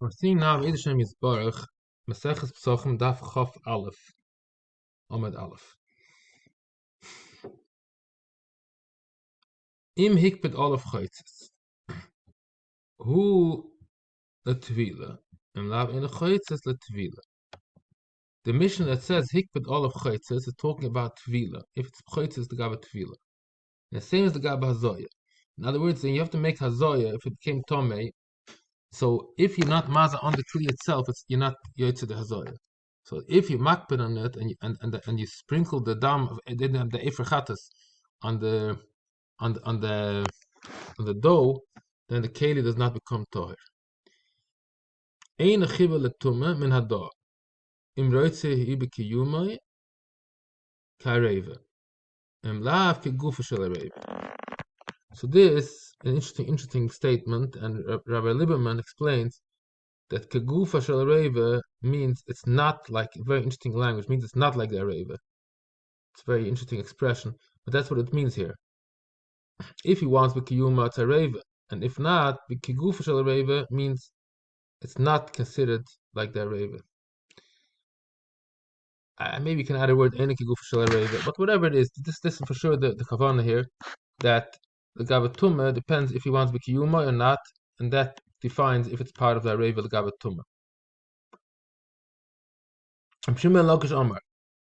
We're seeing now Yiddish Shem Yisbarach, Maseches Pesachim Daf Chaf Aleph, Amud Aleph. Im Hikped Aleph Chaitzes. Hu Letvila. Im Lav in the Chaitzes Letvila. The mission that says Hikped Aleph Chaitzes is talking about Tvila. If it's Chaitzes, the Gaba Tvila. And the same as the Gaba Hazoya. In other words, then you have to make Hazoya if it became Tomei. So if you're not Maza on the tree itself, you're not Yotze the Hazoya. So if you makpid on it and you sprinkle the dam of the efrachatas on the dough, then the keli does not become toher. Ein chiva letume min hadar im roitze hibe kiyumai kareva im lav kegufa shel areva. So this is an interesting statement, and Rabbi Lieberman explains that kegufa shel areva means it's not like, very interesting language, means it's not like the areva. It's a very interesting expression, but that's what it means here. If he wants b'kiyuma it's a reva, and if not, b'kigufa shel reva means it's not considered like the reva. Maybe you can add a word any kigufa shel reva, but whatever it is, this is for sure the kavanah here, that the gavatuma depends if he wants b'kiyuma or not, and that defines if it's part of the reva the gavatuma. Shimon Lakish Amar,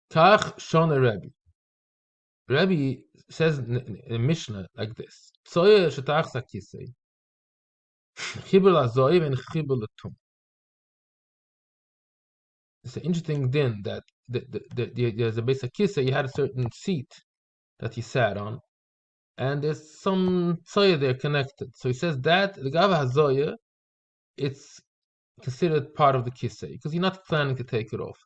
Kach Shona Rebbe. Rebbe says in Mishnah like this: Tzoya shetach sakisei, chibur lazoiv and chibur latum. It's an interesting din that there's a basic kisa. You had a certain seat that he sat on, and there's some tzoya there connected. So he says that the gava hazoya, it's considered part of the kisa because you're not planning to take it off.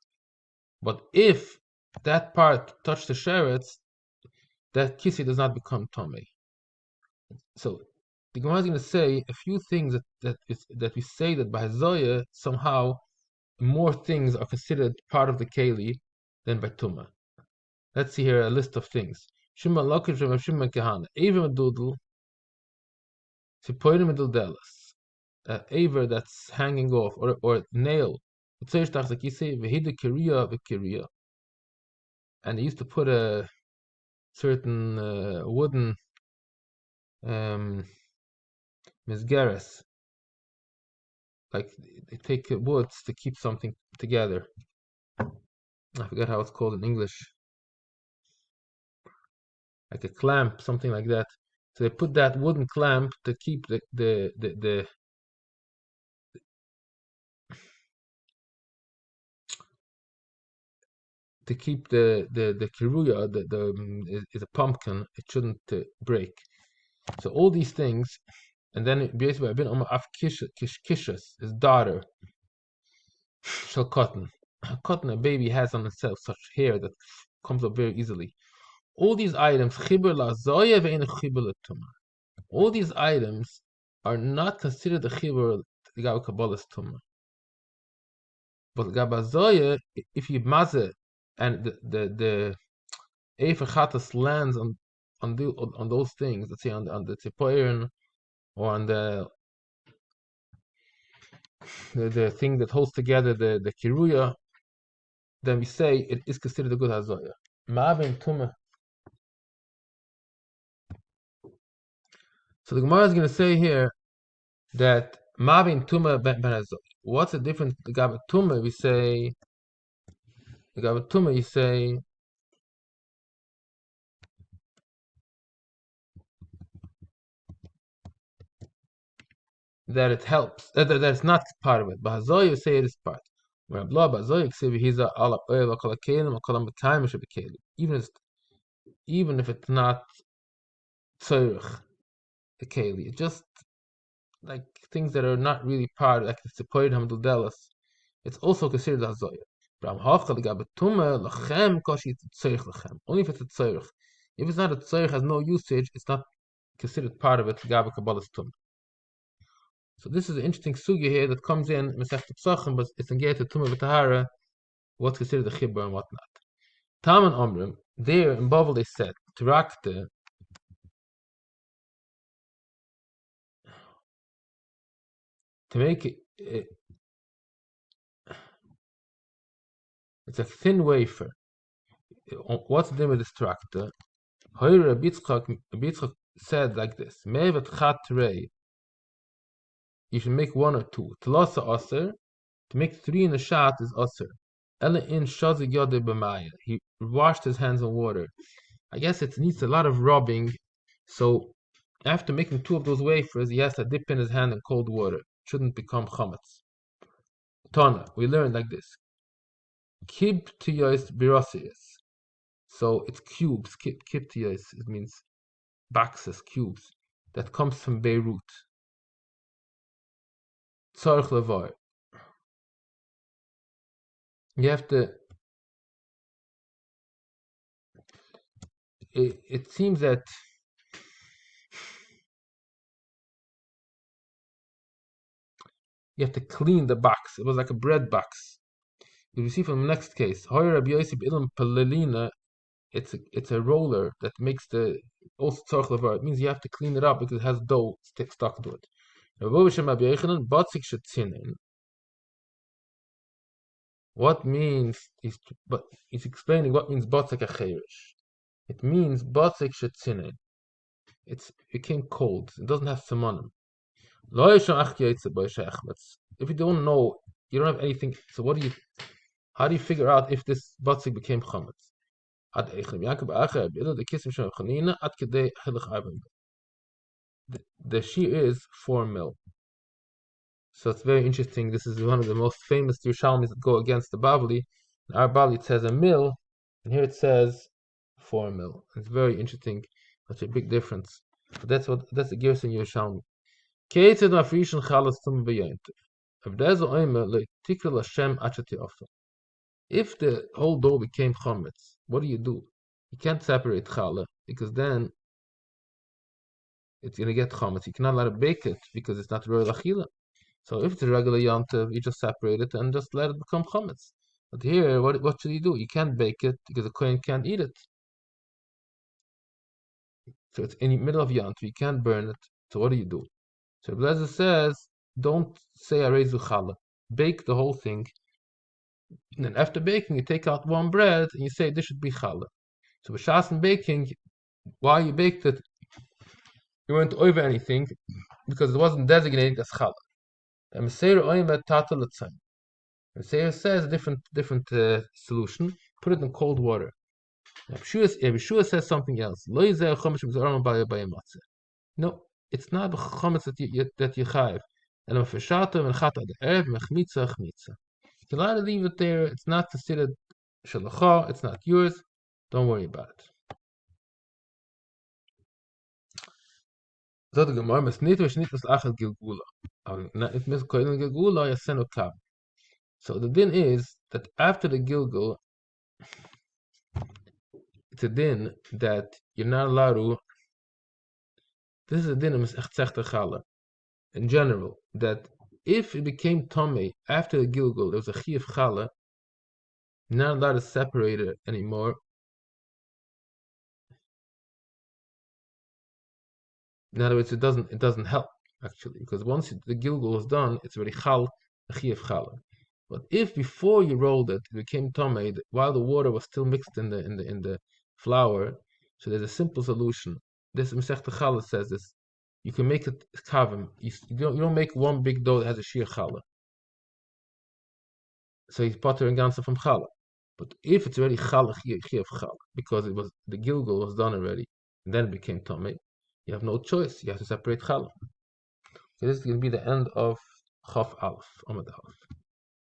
But if that part touched the sherets, that kisa does not become tomei. So the Gemara is going to say a few things that we say that by hazoya somehow more things are considered part of the keli than by tuma. Let's see here a list of things. Shima Lakish Rav Shimon Kahana, Aver Medudel, Sipoidim Meduldelas, aver that's hanging off, or nail. And they used to put a certain wooden misgeres, like they take woods to keep something together. I forget how it's called in English. Like a clamp, something like that. So they put that wooden clamp to keep the kiruya, is a pumpkin. It shouldn't break. So all these things, and then basically I've been on Kishas, his daughter, shall cotton. A baby has on itself such hair that comes up very easily. All these items, all these items are not considered a chibur the Gaba Kabbalah's tumah. But Gaba Zoya, if you maze and the Efer Chatas lands on those things, let's say on the Tzipoirin or on the thing that holds together the Kiruya, then we say it is considered a good Hazoya. Ma'avin Tumah. So the Gemara is going to say here that Ma'avin Tumah ben Hazoya. What's the difference? The Gaba Tumah, you say that it helps, that it's not part of it. But Hazoya, you say it is part. Even if it's not tzorich, the keli, it's just like things that are not really part, like the sepoid hamdudelas, it's also considered hazoya. Only if it's a tzorich. If it's not a tzorich, has no usage, it's not considered part of it. So this is an interesting sugya here that comes in Masechet Pesachim, but it's engaged to Tumah v'Tahara, what's considered a chibur and what not. Taman Omrim, there in Bavel they said, Trakte, to make it, It's a thin wafer. What's the name of this tractor? Rabbi Yitzchak said like this: Mevet chat rei. You should make one or two. Tlasa aser. To make three in a shot is aser. Ela in shazig yodeh b'maya. He washed his hands in water. I guess it needs a lot of rubbing. So after making two of those wafers, he has to dip in his hand in cold water. It shouldn't become chametz. Tana, we learned like this. Kib tiyos birosius. So it's cubes. Kib tiyos. It means boxes, cubes. That comes from Beirut. Tzarich levar. You have to. It seems that you have to clean the box. It was like a bread box. You see from the next case, it's a roller that makes the also tzarich levar. It means you have to clean it up because it has dough stuck to it. What means but he's explaining what means batzik acherish. It means batzik shetzinen. It became cold. It doesn't have simonim. If you don't know, you don't have anything. So how do you figure out if this batzik became chametz? The shear is 4 mil. So it's very interesting. This is one of the most famous Yerushalmis that go against the Bavli. In our Bavli it says a mil, and here it says 4 mil. It's very interesting. Such a big difference. But that's the Gerson Yerushalmi. If the whole dough became chametz, what do? You can't separate challah because then it's gonna get chametz. You cannot let it bake it because it's not royal achila. So if it's a regular yontiv, you just separate it and just let it become chametz. But here, what should you do? You can't bake it because the kohen can't eat it. So it's in the middle of yontiv, you can't burn it. So what do? So Blazer says, don't say arezu challah. Bake the whole thing. And then after baking, you take out one bread and you say this should be challah. So b'shas and baking, while you baked it, you weren't over anything because it wasn't designated as challah. And Meseir oimet tata l'tzayin. Meseir says a different solution. Put it in cold water. Yeshua says something else. No, it's not the chametz that you chayiv. And if feshata and chata the erev mechmitza chmitza. You can allowed to leave it there. It's not considered shalacha. It's not yours. Don't worry about it. So the Gemara must need to gilgula. If mis kohen gilgula yasenu kab. So the din is that after the gilgul, it's a din that you're not allowed to. This is a din of Masechta Challah in general, that if it became Tomei after the Gilgul, there was a Chiyuv Challah, you're not allowed to separate it anymore. In other words, it doesn't help actually, because once the Gilgul is done, it's already Chal, a Chiyuv Challah. But if before you rolled it, it became Tomei, while the water was still mixed in the flour, so there's a simple solution. This Masechta Challah says this. You can make it kavim. You don't make one big dough that has a sheer challah. So he's pottering ganze from challah. But if it's already challah, chiyuv challah, because it was the gilgul was done already, and then it became tamei, you have no choice. You have to separate challah. So this is going to be the end of Chaf Aleph, Amud Aleph.